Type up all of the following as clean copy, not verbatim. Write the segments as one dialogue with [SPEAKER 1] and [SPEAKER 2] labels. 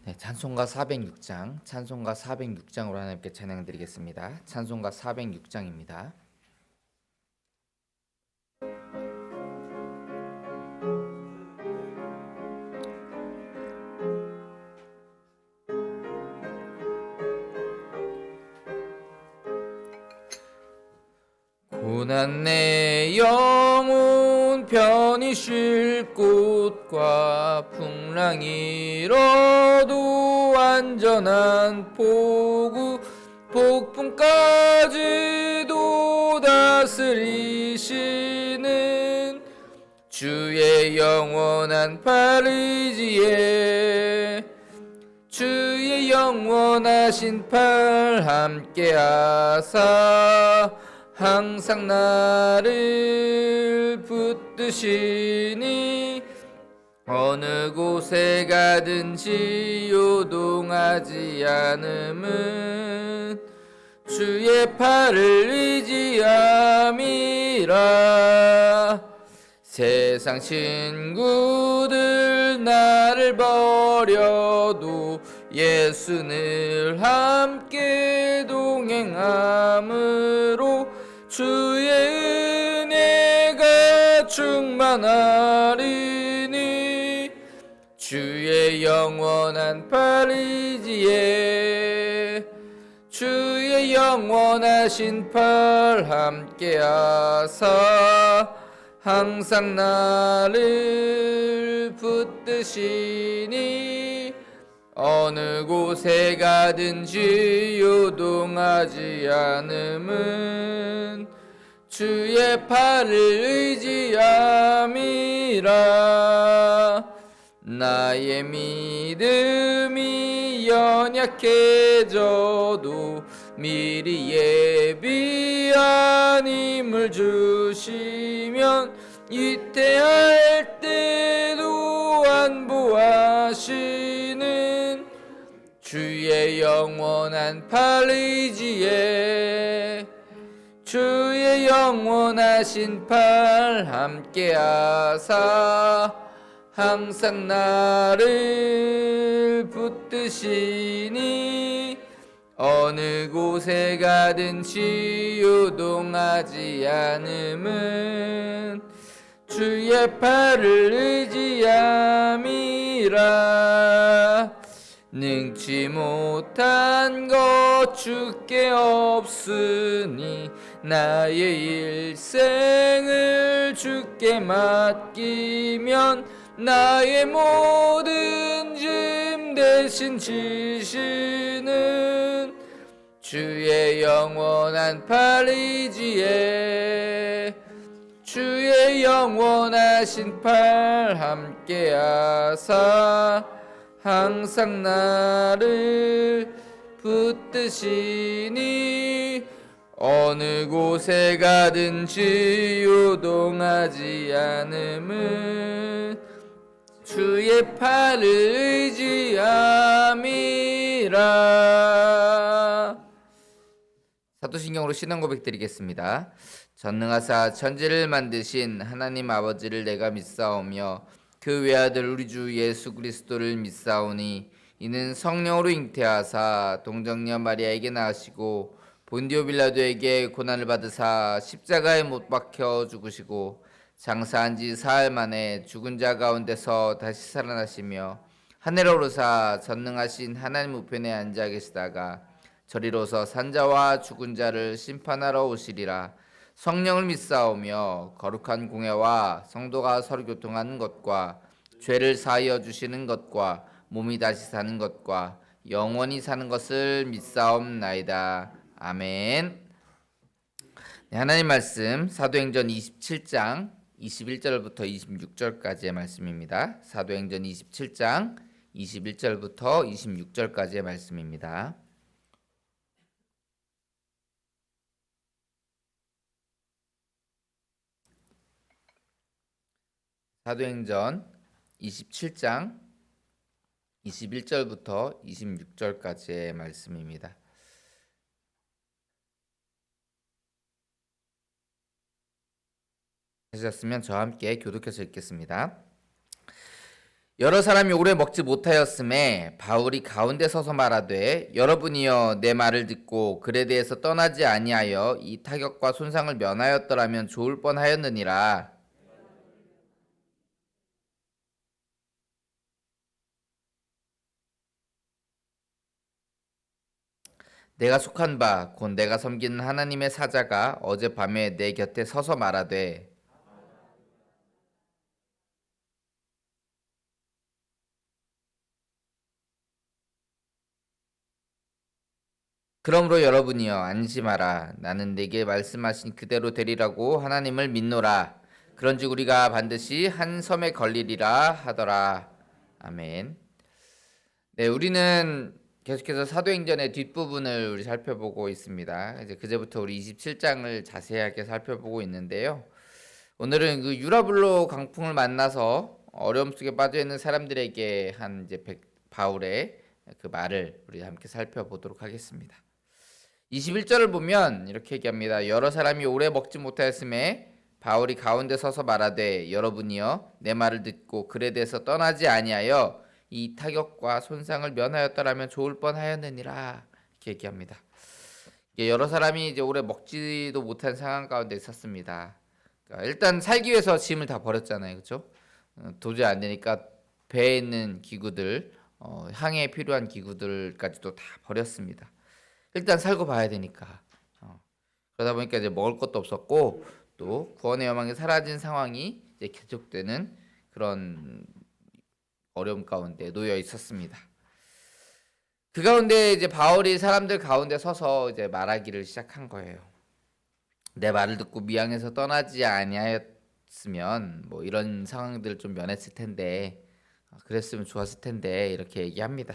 [SPEAKER 1] 네, 찬송가 406장, 찬송가 406장으로 하나님께 찬양 드리겠습니다. 찬송가 406장입니다. 고난 내 영혼 편히 쉴 곳과 풍랑이 일어도 안전한 포구 폭풍까지도 다스리시는 주의 영원한 팔의지에 주의 영원하신 팔 함께하사 항상 나를 붙드시니 어느 곳에 가든지 요동하지 않음은 주의 팔을 의지함이라. 세상 친구들 나를 버려도 예수 늘 함께 동행함으로 주의 은혜가 충만하리니 주의 영원한 팔의지에 주의 영원하신 팔 함께하사 항상 나를 붙드시니 어느 곳에 가든지 요동하지 않음은 주의 팔을 의지함이라. 나의 믿음이 연약해져도 미리 예비한 힘을 주시면 위태할 때도 안보하시는 주의 영원한 팔의지에 주의 영원하신 팔 함께하사 항상 나를 붙드시니 어느 곳에 가든지 요동하지 않음은 주의 팔을 의지함이라. 능치 못한 것 주께 없으니 나의 일생을 주께 맡기면 나의 모든 짐 대신 지시는 주의 영원한 팔의지에 주의 영원하신 팔 함께하사 항상 나를 붙드시니 어느 곳에 가든지 요동하지 않음은 주의 팔을 의지함이라. 사도신경으로 신앙 고백 드리겠습니다. 전능하사 천지를 만드신 하나님 아버지를 내가 믿사오며 그 외아들 우리 주 예수 그리스도를 믿사오니 이는 성령으로 잉태하사 동정녀 마리아에게 낳으시고 본디오 빌라도에게 고난을 받으사 십자가에 못 박혀 죽으시고 장사한 지 사흘 만에 죽은 자 가운데서 다시 살아나시며 하늘에 오르사 전능하신 하나님 우편에 앉아 계시다가 저리로서 산자와 죽은 자를 심판하러 오시리라. 성령을 믿사오며 거룩한 공회와 성도가 서로 교통하는 것과 죄를 사하여 주시는 것과 몸이 다시 사는 것과 영원히 사는 것을 믿사옵나이다. 아멘. 네, 하나님 말씀 사도행전 27장 21절부터 26절까지의 말씀입니다. 사도행전 27장 21절부터 26절까지의 말씀입니다. 사도행전 27장 21절부터 26절까지의 말씀입니다. 하셨으면 저와 함께 교독해서 읽겠습니다. 여러 사람이 오래 먹지 못하였음에 바울이 가운데 서서 말하되 여러분이여 내 말을 듣고 글에 대해서 떠나지 아니하여 이 타격과 손상을 면하였더라면 좋을 뻔하였느니라. 내가 속한 바 곧 내가 섬기는 하나님의 사자가 어젯밤에 내 곁에 서서 말하되 그러므로 여러분이여 안심하라. 나는 내게 말씀하신 그대로 되리라고 하나님을 믿노라. 그런즉 우리가 반드시 한 섬에 걸리리라 하더라. 아멘. 네, 우리는 계속해서 사도행전의 뒷부분을 우리 살펴보고 있습니다. 이제 그제부터 우리 27장을 자세하게 살펴보고 있는데요. 오늘은 그 유라블로 강풍을 만나서 어려움 속에 빠져 있는 사람들에게 한 이제 바울의 그 말을 우리 함께 살펴보도록 하겠습니다. 21절을 보면 이렇게 얘기합니다. 여러 사람이 오래 먹지 못하였음에 바울이 가운데 서서 말하되 여러분이여 내 말을 듣고 글에 대해서 떠나지 아니하여 이 타격과 손상을 면하였더라면 좋을 뻔하였느니라 이렇게 얘기합니다. 여러 사람이 이제 오래 먹지도 못한 상황 가운데 있었습니다. 그러니까 일단 살기 위해서 짐을 다 버렸잖아요, 그렇죠? 도저히 안 되니까 배에 있는 기구들, 항해에 필요한 기구들까지도 다 버렸습니다. 일단 살고 봐야 되니까. 그러다 보니까 이제 먹을 것도 없었고 또 구원의 여망이 사라진 상황이 이제 계속되는 그런 어려움 가운데 놓여 있었습니다. 그 가운데 이제 바울이 사람들 가운데 서서 이제 말하기를 시작한 거예요. 내 말을 듣고 미항에서 떠나지 아니하였으면 뭐 이런 상황들을 좀 면했을 텐데 그랬으면 좋았을 텐데 이렇게 얘기합니다.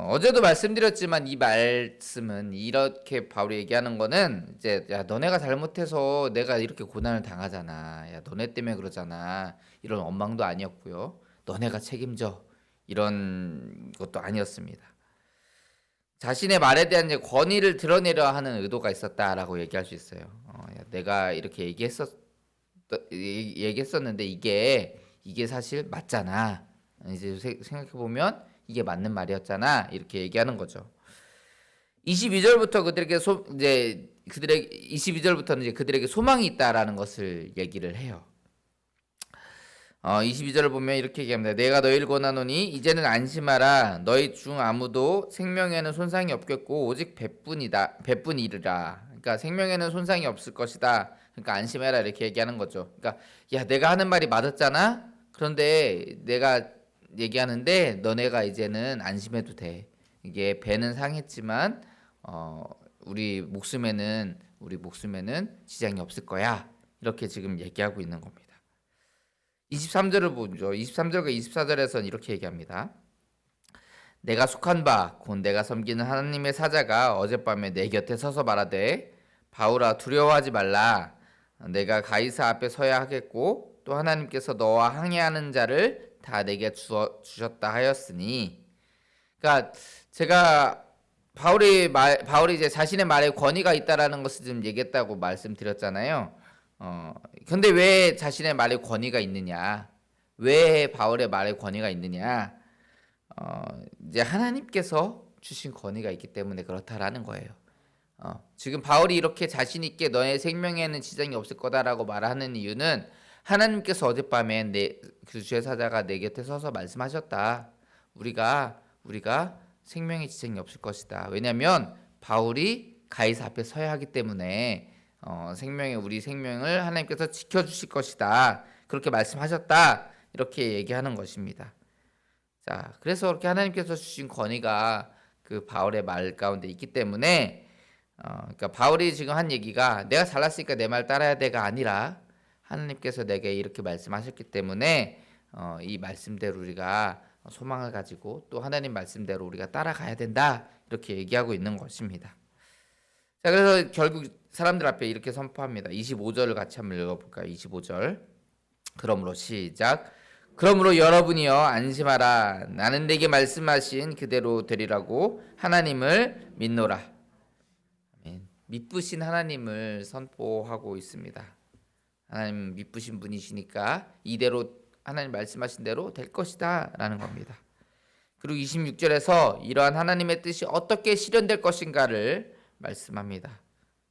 [SPEAKER 1] 어제도 말씀드렸지만 이 말씀은 이렇게 바울이 얘기하는 거는 이제 야 너네가 잘못해서 내가 이렇게 고난을 당하잖아. 야 너네 때문에 그러잖아. 이런 원망도 아니었고요. 너네가 책임져. 이런 것도 아니었습니다. 자신의 말에 대한 이제 권위를 드러내려 하는 의도가 있었다라고 얘기할 수 있어요. 야, 내가 이렇게 얘기했었는데 이게 사실 맞잖아. 이제 생각해 보면 이게 맞는 말이었잖아. 이렇게 얘기하는 거죠. 22절부터 그들에게 22절부터는 이제 그들에게 소망이 있다라는 것을 얘기를 해요. 22절을 보면 이렇게 얘기합니다. 내가 너희를 권하노니 이제는 안심하라. 너희 중 아무도 생명에는 손상이 없겠고 오직 배뿐이리라. 그러니까 생명에는 손상이 없을 것이다. 그러니까 안심해라 이렇게 얘기하는 거죠. 그러니까 야 내가 하는 말이 맞았잖아. 그런데 내가 얘기하는데 너네가 이제는 안심해도 돼. 이게 배는 상했지만 우리 목숨에는 지장이 없을 거야. 이렇게 지금 얘기하고 있는 겁니다. 23절을 보죠. 23절과 24절에서는 이렇게 얘기합니다. 내가 속한 바 곧 내가 섬기는 하나님의 사자가 어젯밤에 내 곁에 서서 말하되 바울아 두려워하지 말라. 내가 가이사 앞에 서야 하겠고 또 하나님께서 너와 항해하는 자를 다 내게 주셨다 하였으니. 그러니까 제가 바울이 이제 자신의 말에 권위가 있다라는 것을 좀 얘기했다고 말씀드렸잖아요. 근데 왜 자신의 말에 권위가 있느냐? 왜 바울의 말에 권위가 있느냐? 이제 하나님께서 주신 권위가 있기 때문에 그렇다라는 거예요. 지금 바울이 이렇게 자신 있게 너의 생명에는 지장이 없을 거다라고 말하는 이유는 하나님께서 어젯밤에 그 주의 사자가 내 곁에 서서 말씀하셨다. 우리가 생명에 지장이 없을 것이다. 왜냐하면 바울이 가이사 앞에 서야 하기 때문에 우리 생명을 하나님께서 지켜주실 것이다. 그렇게 말씀하셨다. 이렇게 얘기하는 것입니다. 자, 그래서 그렇게 하나님께서 주신 권위가 그 바울의 말 가운데 있기 때문에 그러니까 바울이 지금 한 얘기가 내가 잘났으니까 내 말 따라야 돼가 아니라 하나님께서 내게 이렇게 말씀하셨기 때문에 이 말씀대로 우리가 소망을 가지고 또 하나님 말씀대로 우리가 따라가야 된다. 이렇게 얘기하고 있는 것입니다. 자, 그래서 결국 사람들 앞에 이렇게 선포합니다. 25절을 같이 한번 읽어볼까요? 25절. 그러므로 시작. 그러므로 여러분이여 안심하라. 나는 내게 말씀하신 그대로 되리라고 하나님을 믿노라. 믿으신 하나님을 선포하고 있습니다. 하나님 믿으신 분이시니까 이대로 하나님 말씀하신 대로 될 것이다 라는 겁니다. 그리고 26절에서 이러한 하나님의 뜻이 어떻게 실현될 것인가를 말씀합니다.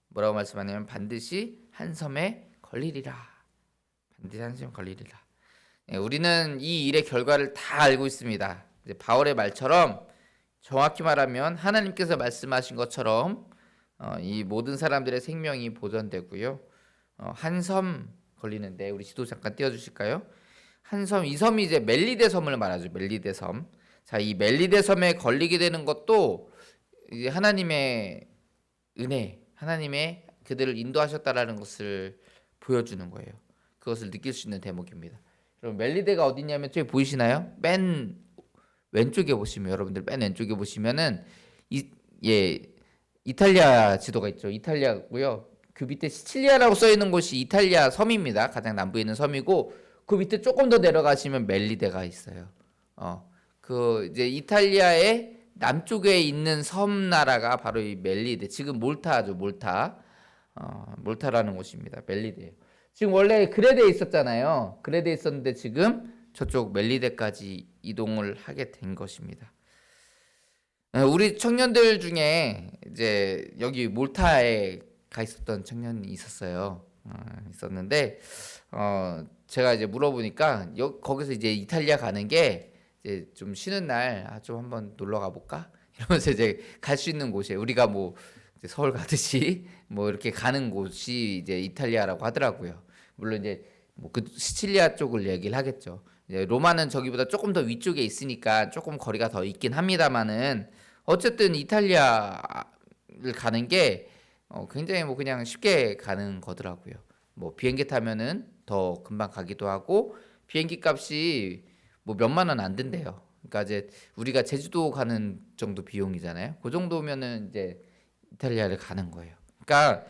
[SPEAKER 1] 뭐라고 말씀하냐면 반드시 한 섬에 걸리리라. 반드시 한 섬에 걸리리라. 우리는 이 일의 결과를 다 알고 있습니다. 바울의 말처럼 정확히 말하면 하나님께서 말씀하신 것처럼 이 모든 사람들의 생명이 보존되고요. 한 섬 걸리는데 우리 지도 잠깐 띄워주실까요? 한 섬, 이 섬이 이제 멜리데 섬을 말하죠. 멜리데 섬. 자, 이 멜리데 섬에 걸리게 되는 것도 이제 하나님의 은혜, 하나님의 그들을 인도하셨다라는 것을 보여주는 거예요. 그것을 느낄 수 있는 대목입니다. 그럼 멜리데가 어디냐면 저기 보이시나요? 맨 왼쪽에 보시면 여러분들 맨 왼쪽에 보시면은 이탈리아 지도가 있죠. 이탈리아고요. 그 밑에 시칠리아라고 써 있는 곳이 이탈리아 섬입니다. 가장 남부에 있는 섬이고 그 밑에 조금 더 내려가시면 멜리데가 있어요. 그 이제 이탈리아의 남쪽에 있는 섬 나라가 바로 이 멜리데. 지금 몰타죠. 몰타라는 곳입니다. 멜리데예요. 지금 원래 그레데에 있었잖아요. 그레데에 있었는데 지금 저쪽 멜리데까지 이동을 하게 된 것입니다. 우리 청년들 중에 이제 여기 몰타에 가 있었던 청년이 있었어요. 있었는데 제가 이제 물어보니까 거기서 이제 이탈리아 가는 게 이제 좀 쉬는 날 좀 한번 놀러 가볼까? 이러면서 이제 갈 수 있는 곳이에요. 우리가 뭐 이제 서울 가듯이 뭐 이렇게 가는 곳이 이제 이탈리아라고 하더라고요. 물론 이제 뭐 그 시칠리아 쪽을 얘기를 하겠죠. 이제 로마는 저기보다 조금 더 위쪽에 있으니까 조금 거리가 더 있긴 합니다만은 어쨌든 이탈리아를 가는 게 굉장히 뭐 그냥 쉽게 가는 거더라고요. 뭐 비행기 타면은 더 금방 가기도 하고 비행기 값이 뭐 몇만 원 안 든대요. 그러니까 이제 우리가 제주도 가는 정도 비용이잖아요. 그 정도면은 이제 이탈리아를 가는 거예요. 그러니까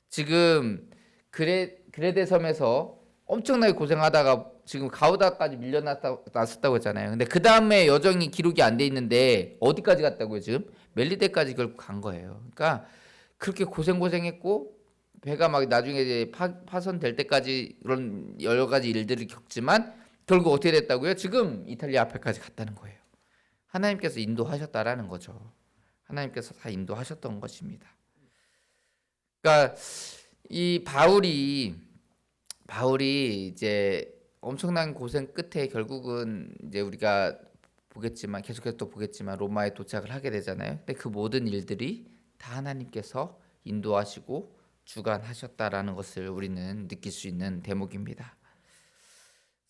[SPEAKER 1] 지금 그레데 섬에서 엄청나게 고생하다가 지금 가우다까지 밀려났었다고 했잖아요. 근데 그 다음에 여정이 기록이 안 돼 있는데 어디까지 갔다고요? 지금 멜리데까지 결국 간 거예요. 그러니까 그렇게 고생했고 배가 막 나중에 이제 파손될 때까지 그런 여러 가지 일들을 겪지만 결국 어떻게 됐다고요? 지금 이탈리아 앞에까지 갔다는 거예요. 하나님께서 인도하셨다라는 거죠. 하나님께서 다 인도하셨던 것입니다. 그러니까 이 바울이 이제 엄청난 고생 끝에 결국은 이제 우리가 보겠지만 계속해서 또 보겠지만 로마에 도착을 하게 되잖아요. 근데 그 모든 일들이 다 하나님께서 인도하시고 주관하셨다라는 것을 우리는 느낄 수 있는 대목입니다.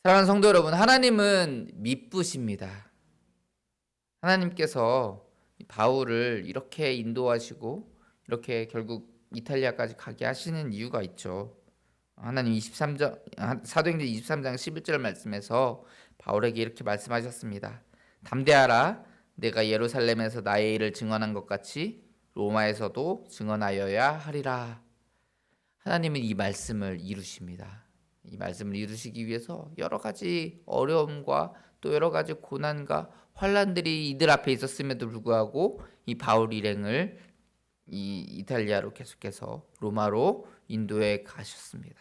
[SPEAKER 1] 사랑하는 성도 여러분, 하나님은 미쁘십니다. 하나님께서 바울을 이렇게 인도하시고 이렇게 결국 이탈리아까지 가게 하시는 이유가 있죠. 하나님 23장 사도행전 23장 11절 말씀에서 바울에게 이렇게 말씀하셨습니다. 담대하라. 내가 예루살렘에서 나의 일을 증언한 것 같이 로마에서도 증언하여야 하리라. 하나님은 이 말씀을 이루십니다. 이 말씀을 이루시기 위해서 여러 가지 어려움과 또 여러 가지 고난과 환란들이 이들 앞에 있었음에도 불구하고 이 바울 일행을 이 이탈리아로 계속해서 로마로 인도해 가셨습니다.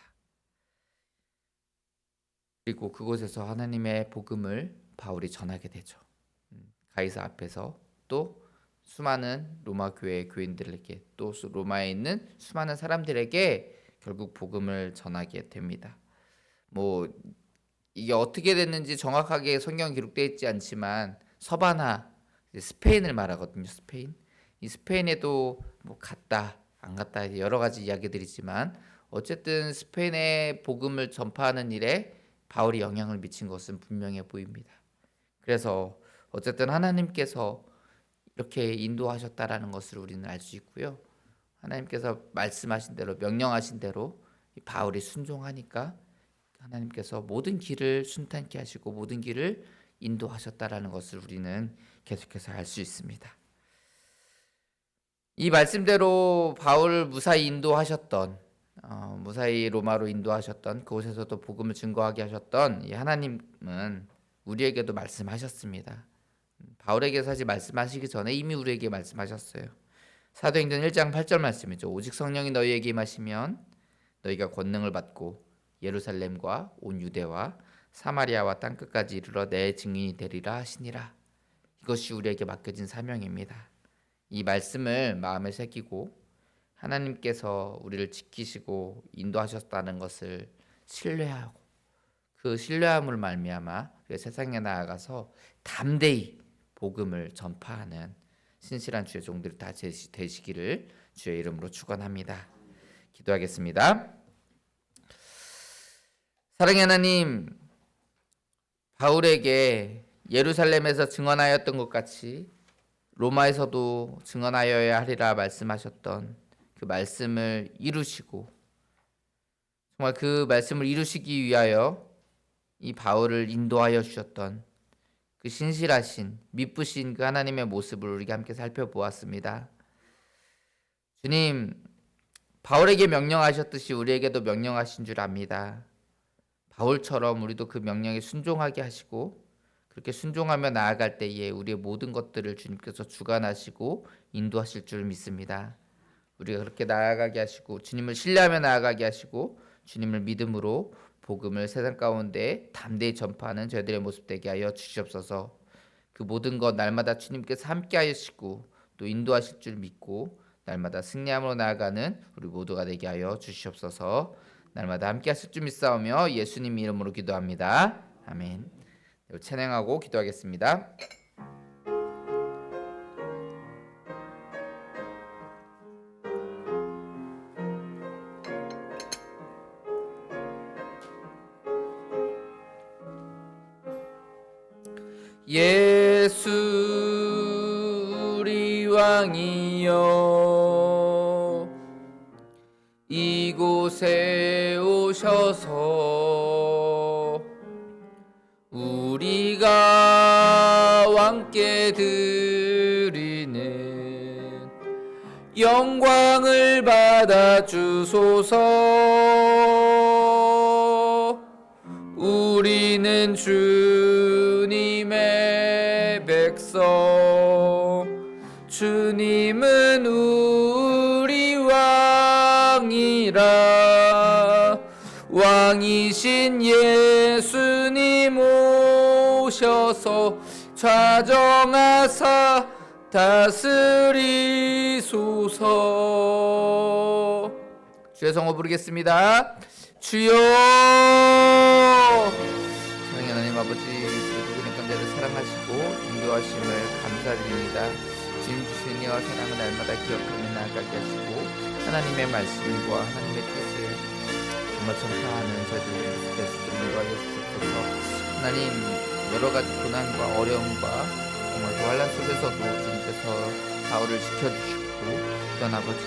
[SPEAKER 1] 그리고 그곳에서 하나님의 복음을 바울이 전하게 되죠. 가이사 앞에서 또 수많은 로마 교회 교인들에게 또 로마에 있는 수많은 사람들에게 결국 복음을 전하게 됩니다. 뭐 이게 어떻게 됐는지 정확하게 성경 기록되어 있지 않지만 서바나 스페인을 말하거든요. 스페인. 이 스페인에도 뭐 갔다 안 갔다 여러 가지 이야기들이지만 어쨌든 스페인의 복음을 전파하는 일에 바울이 영향을 미친 것은 분명해 보입니다. 그래서 어쨌든 하나님께서 이렇게 인도하셨다라는 것을 우리는 알 수 있고요. 하나님께서 말씀하신 대로 명령하신 대로 바울이 순종하니까 하나님께서 모든 길을 순탄케 하시고 모든 길을 인도하셨다라는 것을 우리는 계속해서 알 수 있습니다. 이 말씀대로 바울을 무사히 인도하셨던 무사히 로마로 인도하셨던 그곳에서도 복음을 증거하게 하셨던 이 하나님은 우리에게도 말씀하셨습니다. 바울에게 사실 말씀하시기 전에 이미 우리에게 말씀하셨어요. 사도행전 1장 8절 말씀이죠. 오직 성령이 너희에게 임하시면 너희가 권능을 받고 예루살렘과 온 유대와 사마리아와 땅끝까지 이르러 내 증인이 되리라 하시니라. 이것이 우리에게 맡겨진 사명입니다. 이 말씀을 마음에 새기고 하나님께서 우리를 지키시고 인도하셨다는 것을 신뢰하고 그 신뢰함을 말미암아 세상에 나아가서 담대히 복음을 전파하는 신실한 주의 종들이 다 되시기를 주의 이름으로 축원합니다. 기도하겠습니다. 사랑의 하나님, 바울에게 예루살렘에서 증언하였던 것 같이 로마에서도 증언하여야 하리라 말씀하셨던 그 말씀을 이루시고 정말 그 말씀을 이루시기 위하여 이 바울을 인도하여 주셨던 그 신실하신 미쁘신 그 하나님의 모습을 우리가 함께 살펴보았습니다. 주님, 바울에게 명령하셨듯이 우리에게도 명령하신 줄 압니다. 바울처럼 우리도 그 명령에 순종하게 하시고 그렇게 순종하며 나아갈 때에 우리의 모든 것들을 주님께서 주관하시고 인도하실 줄 믿습니다. 우리가 그렇게 나아가게 하시고 주님을 신뢰하며 나아가게 하시고 주님을 믿음으로 복음을 세상 가운데 담대히 전파하는 저희들의 모습 되게 하여 주시옵소서. 그 모든 것 날마다 주님께서 함께 하시고 또 인도하실 줄 믿고 날마다 승리함으로 나아가는 우리 모두가 되게 하여 주시옵소서. 날마다 함께 하실 줄 믿사오며 예수님 이름으로 기도합니다. 아멘. 찬양하고 기도하겠습니다. 예수 우리 왕이여 이곳에 오셔서 우리가 왕께 드리는 영광을 받아 주소서. 우리는 주님의 백성, 주님은 우리 왕이라. 왕이신 예수님 오셔서 좌정하사 다스리소서. 주의 성호 부르겠습니다. 주여. 사랑의 하나님 아버지, 그분의 건대를 사랑하시고 인도하심을 감사드립니다. 주님 주신 은혜와 사랑을 날마다 기억하며 나아가게 하시고 하나님의 말씀과 하나님의 뜻을 정말 전파하는 저희들 모습을 인도하여 주옵소서. 하나님, 여러 가지 고난과 어려움과 정말 그 환난 속에서도 주님께서 바울을 지켜주시고 또 아버지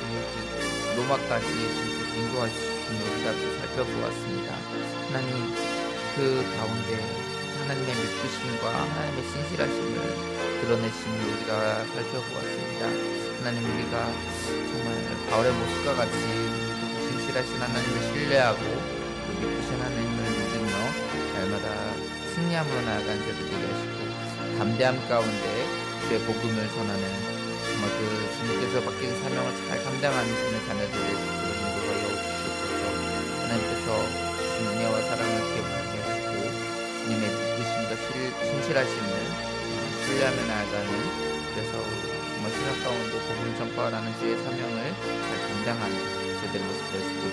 [SPEAKER 1] 로마까지 주님께서 인도하시는 우리가 살펴보았습니다. 하나님, 그 가운데 하나님의 믿으심과 하나님의 신실하심을 드러내심을 우리가 살펴보았습니다. 하나님, 우리가 정말 바울의 모습과 같이 신실하신 하나님을 신뢰하고 또 믿으신 하나님을 믿으며 날마다 승리함으로 나아가는 자들 되게 하시고 담대함 가운데 주의 복음을 전하는 정말 그 주님께서 맡긴 사명을 잘 감당하는 주님의 자녀들의 인도하여 주시옵소서. 하나님께서 주신 은혜와 사랑을 기억하게 하시고 주님의 믿으심과 신실하심을 신뢰하며 나아가는, 그래서 정말 세상 가운데 복음 전파하라는 주의 사명을 잘 감당하는 저희들의 모습을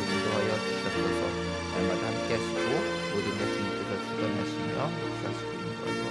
[SPEAKER 1] 인도하여 주시옵소서. 날마다 함께 하시고 모든 것 주님께서 주관하시며 역사하시고 인도하여